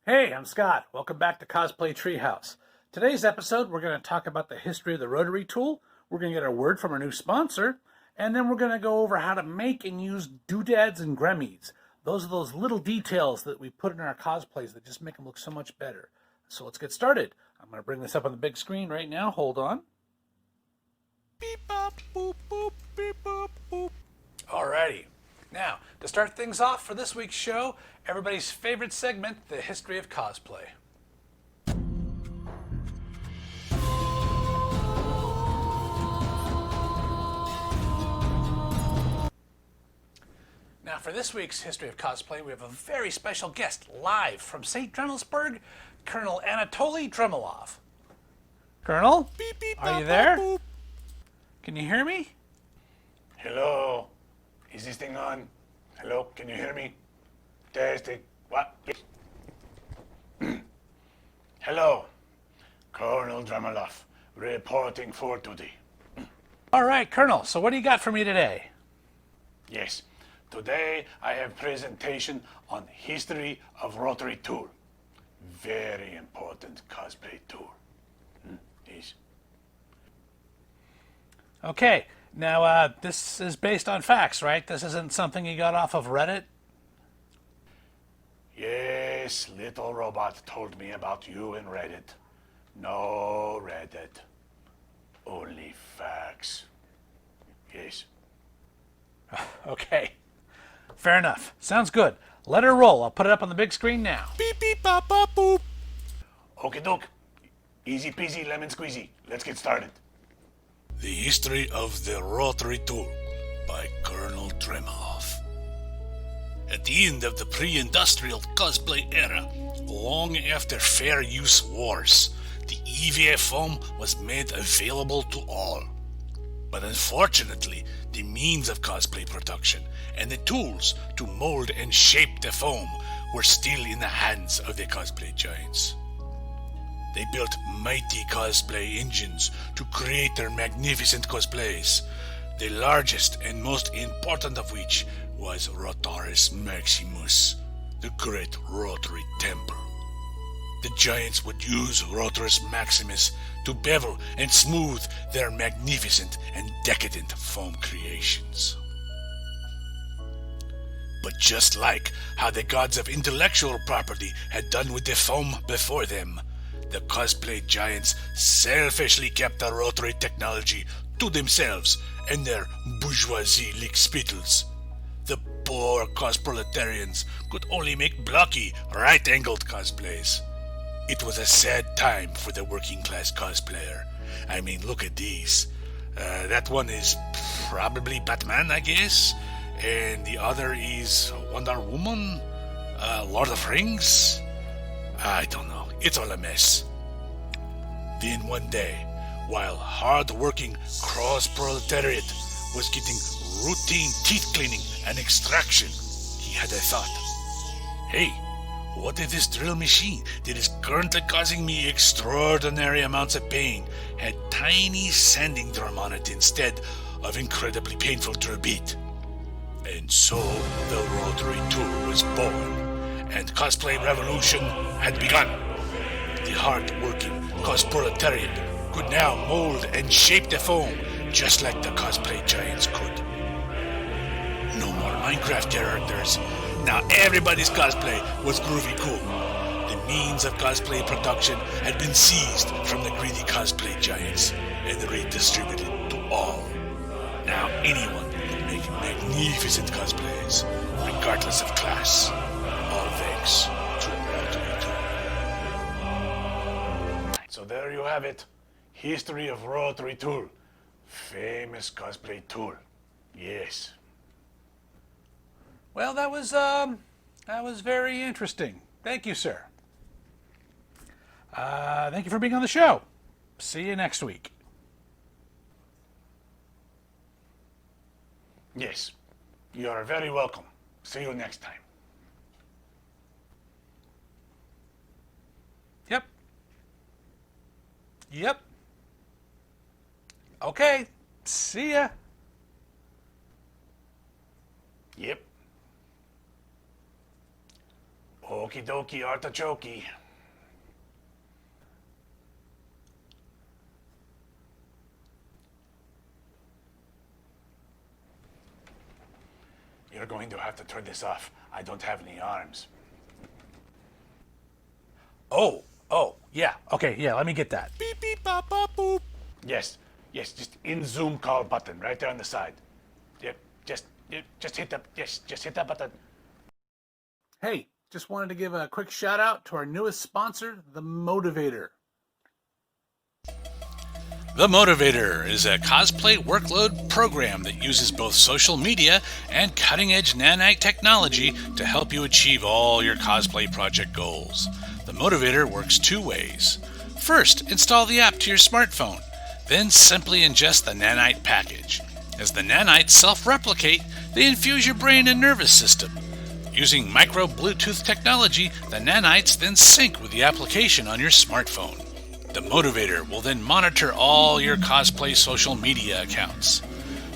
Hey, I'm Scott. Welcome back to Cosplay Treehouse. Today's episode, we're going to talk about the history of the rotary tool. We're going to get a word from our new sponsor, and then we're going to go over how to make and use doodads and gremmies. Those are those little details that we put in our cosplays that just make them look so much better. So let's get started. I'm going to bring this up on the big screen right now. Hold on. Beep, bop, boop, boop, beep, bop, boop. Alrighty. Now, to start things off for this week's show, everybody's favorite segment, the history of cosplay. Now, for this week's history of cosplay, we have a very special guest live from St. Dremelsburg, Colonel Anatoly Dremilov. Colonel, beep, beep, are you there? Boop. Can you hear me? Hello. Is this thing on? Hello, can you hear me? Testing. What? Hello. Colonel Dremilov, reporting for duty. All right, Colonel, so what do you got for me today? Yes. Today I have presentation on history of rotary tool. Very important cosplay tool. Yes. Okay, now this is based on facts, right? This isn't something you got off of Reddit? Yes, little robot told me about you in Reddit. No Reddit. Only facts. Yes. Okay, fair enough. Sounds good. Let her roll. I'll put it up on the big screen now. Beep, beep, bop, bop, boop. Okie doke. Easy peasy lemon squeezy. Let's get started. The History of the Rotary Tool by Colonel Dremilov. At the end of the pre-industrial cosplay era, long after fair use wars, the EVA foam was made available to all. But unfortunately, the means of cosplay production and the tools to mold and shape the foam were still in the hands of the cosplay giants. They built mighty cosplay engines to create their magnificent cosplays, the largest and most important of which was Rotaris Maximus, the great rotary temple. The giants would use Rotaris Maximus to bevel and smooth their magnificent and decadent foam creations. But just like how the gods of intellectual property had done with the foam before them, the cosplay giants selfishly kept the rotary technology to themselves and their bourgeoisie lickspittles. The poor cosproletarians could only make blocky, right-angled cosplays. It was a sad time for the working-class cosplayer. I mean, look at these. That one is probably Batman, I guess. And the other is Wonder Woman? Lord of Rings? I don't know. It's all a mess. Then one day, while hard-working cross-proletariat was getting routine teeth cleaning and extraction, he had a thought. Hey, what if this drill machine that is currently causing me extraordinary amounts of pain had tiny sanding drum on it instead of incredibly painful drill bit? And so the rotary tool was born, and cosplay revolution had begun. The hard-working cosproletariat could now mold and shape the foam just like the cosplay giants could. No more Minecraft characters. Now everybody's cosplay was groovy cool. The means of cosplay production had been seized from the greedy cosplay giants and redistributed to all. Now anyone could make magnificent cosplays, regardless of class. All thanks to Rotary Tool. So there you have it. History of Rotary Tool. Famous cosplay tool. Yes. Well, that was very interesting. Thank you, sir. Thank you for being on the show. See you next week. Yes. You are very welcome. See you next time. Yep. Yep. Okay. See ya. Yep. Okie dokie, artichoke. You're going to have to turn this off. I don't have any arms. Oh, yeah. Okay, yeah, let me get that. Beep, beep, bop, bop, boop. Yes, just in Zoom call button right there on the side. Yep, just hit that button. Hey, just wanted to give a quick shout out to our newest sponsor, the Motivator. The Motivator is a cosplay workload program that uses both social media and cutting-edge nanite technology to help you achieve all your cosplay project goals. The Motivator works two ways. First, install the app to your smartphone. Then simply ingest the nanite package. As the nanites self-replicate, they infuse your brain and nervous system. Using micro Bluetooth technology, the nanites then sync with the application on your smartphone. The Motivator will then monitor all your cosplay social media accounts.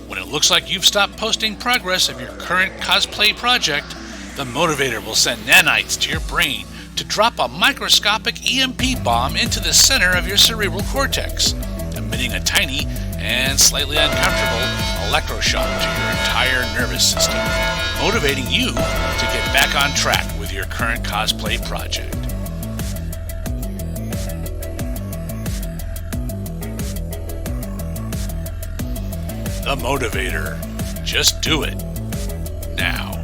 When it looks like you've stopped posting progress of your current cosplay project, the Motivator will send nanites to your brain to drop a microscopic EMP bomb into the center of your cerebral cortex, emitting a tiny and slightly uncomfortable electroshock to your entire nervous system, motivating you to get back on track with your current cosplay project. The Motivator. Just do it. Now.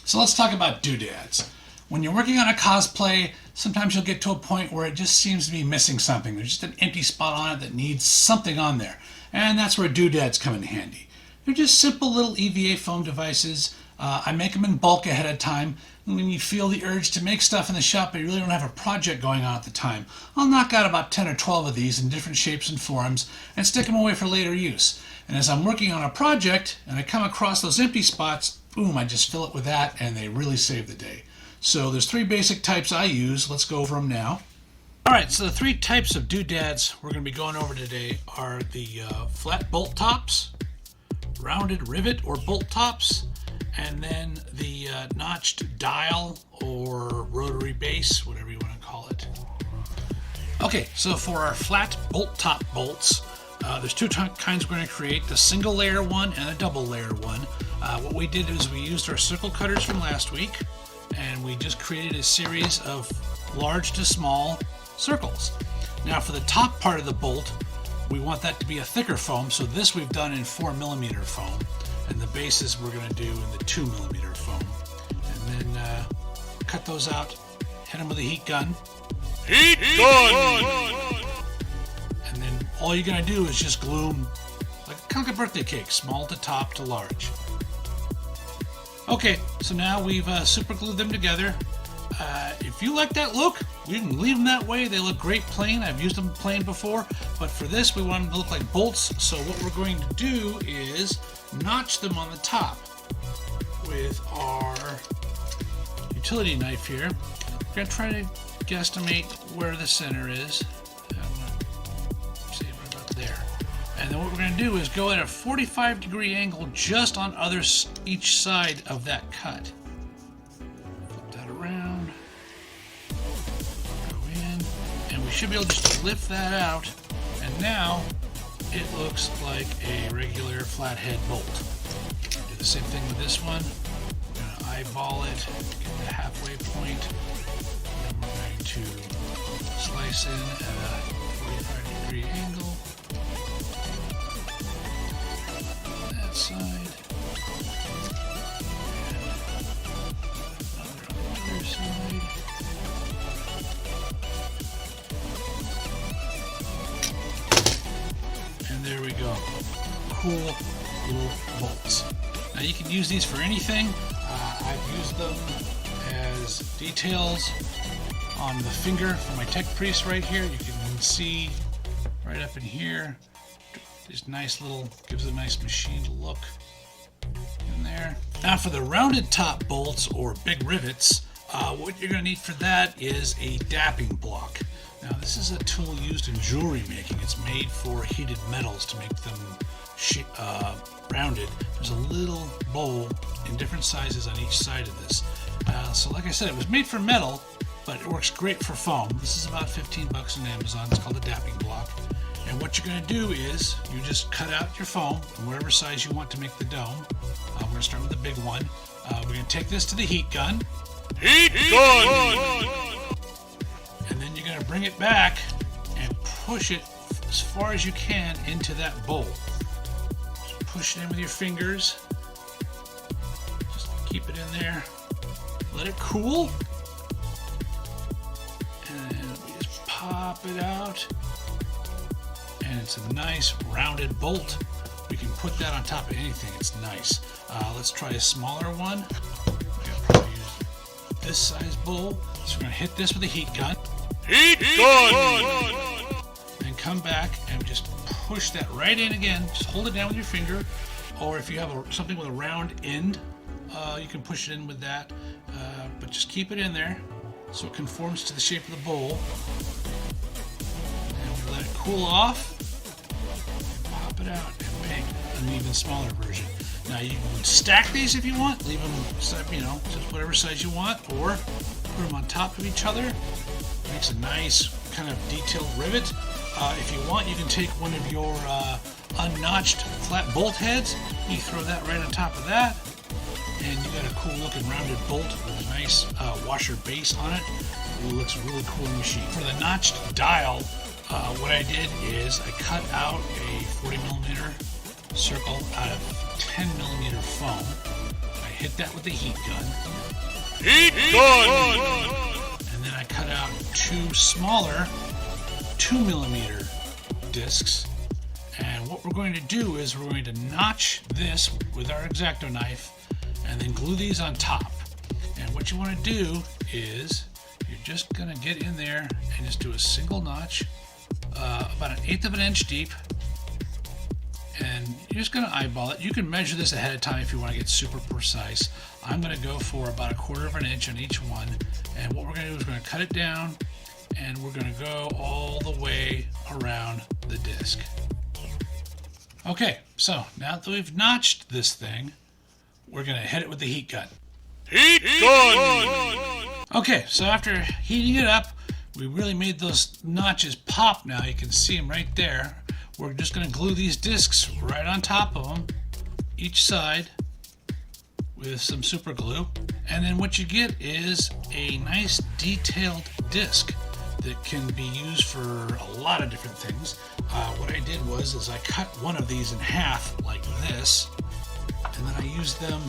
So let's talk about doodads. When you're working on a cosplay, sometimes you'll get to a point where it just seems to be missing something. There's just an empty spot on it that needs something on there. And that's where doodads come in handy. They're just simple little EVA foam devices. I make them in bulk ahead of time. And when you feel the urge to make stuff in the shop, but you really don't have a project going on at the time, I'll knock out about 10 or 12 of these in different shapes and forms and stick them away for later use. And as I'm working on a project and I come across those empty spots, boom, I just fill it with that and they really save the day. So there's three basic types I use. Let's go over them now. All right, so the three types of doodads we're going to be going over today are the flat bolt tops, rounded rivet or bolt tops, and then the notched dial or rotary base, whatever you want to call it. Okay, so for our flat bolt top bolts, there's two kinds we're going to create, the single layer one and a double layer one. What we did is we used our circle cutters from last week, and we just created a series of large to small circles. Now for the top part of the bolt, we want that to be a thicker foam, so this we've done in 4mm foam, and the bases we're going to do in the 2mm foam. And then cut those out, hit them with a heat gun. Heat gun! And then all you're going to do is just glue them like a birthday cake, small to top to large. Okay, so now we've super glued them together. If you like that look, you can leave them that way. They look great plain. I've used them plain before, but for this we want them to look like bolts. So what we're going to do is notch them on the top with our utility knife here. We're going to try to guesstimate where the center is. I'm going to say right about there. And then what we're going to do is go at a 45-degree angle just on each side of that cut. Flip that around. Go in. And we should be able to just lift that out. And now it looks like a regular flathead bolt. Do the same thing with this one. We're going to eyeball it, get the halfway point. And we're going to slice in at a 45-degree angle. That side. And another on the other side. And there we go. Cool little bolts. Now you can use these for anything. I've used them as details on the finger for my tech priest right here. You can see right up in here. Just nice little, gives a nice machined look in there. Now for the rounded top bolts or big rivets, what you're going to need for that is a dapping block. Now this is a tool used in jewelry making. It's made for heated metals to make them rounded. There's a little bowl in different sizes on each side of this. So like I said, it was made for metal, but it works great for foam. This is about 15 bucks on Amazon. It's called a dapping block. And what you're going to do is you just cut out your foam in whatever size you want to make the dome. We're going to start with the big one. We're going to take this to the heat gun. Heat gun! And then you're going to bring it back and push it as far as you can into that bowl. Just push it in with your fingers. Just keep it in there. Let it cool. And we just pop it out. And it's a nice rounded bolt. We can put that on top of anything. It's nice. Let's try a smaller one. We're going to probably use this size bowl. So we're going to hit this with a heat gun. Heat gun! And come back and just push that right in again. Just hold it down with your finger. Or if you have something with a round end, you can push it in with that. But just keep it in there so it conforms to the shape of the bowl. And we let it cool off. Pop it out and make an even smaller version. Now you can stack these if you want. Leave them, just whatever size you want, or put them on top of each other. Makes a nice kind of detailed rivet. If you want, you can take one of your unnotched flat bolt heads. You throw that right on top of that, and you got a cool looking rounded bolt with a nice washer base on it. It looks really cool in the machine. For the notched dial, what I did is I cut out a 40 millimeter circle out of 10 millimeter foam. I hit that with the heat gun. Heat gun! And then I cut out two smaller 2 millimeter discs. And what we're going to do is we're going to notch this with our X-Acto knife and then glue these on top. And what you want to do is you're just going to get in there and just do a single notch, about 1/8 of an inch deep. And you're just going to eyeball it. You can measure this ahead of time if you want to get super precise. I'm going to go for about 1/4 of an inch on each one. And what we're going to do is we're going to cut it down and we're going to go all the way around the disc. Okay, so now that we've notched this thing, we're going to hit it with the heat gun. Heat gun! Okay, so after heating it up, we really made those notches pop now. You can see them right there. We're just going to glue these discs right on top of them, each side, with some super glue. And then what you get is a nice detailed disc that can be used for a lot of different things. What I did was I cut one of these in half like this, and then I used them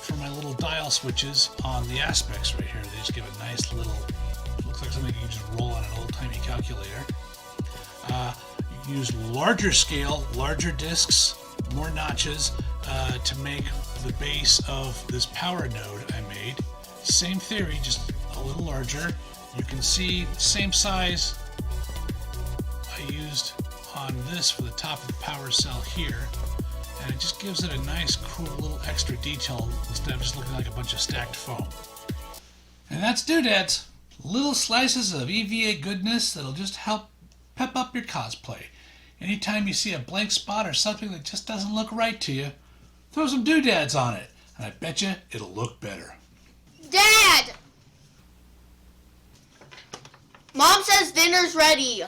for my little dial switches on the aspects right here. They just give a nice little, looks like something you can just roll on an old timey calculator. You can use larger scale, larger discs, more notches to make the base of this power node I made. Same theory, just a little larger. You can see the same size I used on this for the top of the power cell here, and it just gives it a nice cool little extra detail instead of just looking like a bunch of stacked foam. And that's Doodads, little slices of EVA goodness that'll just help pep up your cosplay. Anytime you see a blank spot or something that just doesn't look right to you, throw some Doodads on it, and I bet you it'll look better. Dad! Mom says dinner's ready.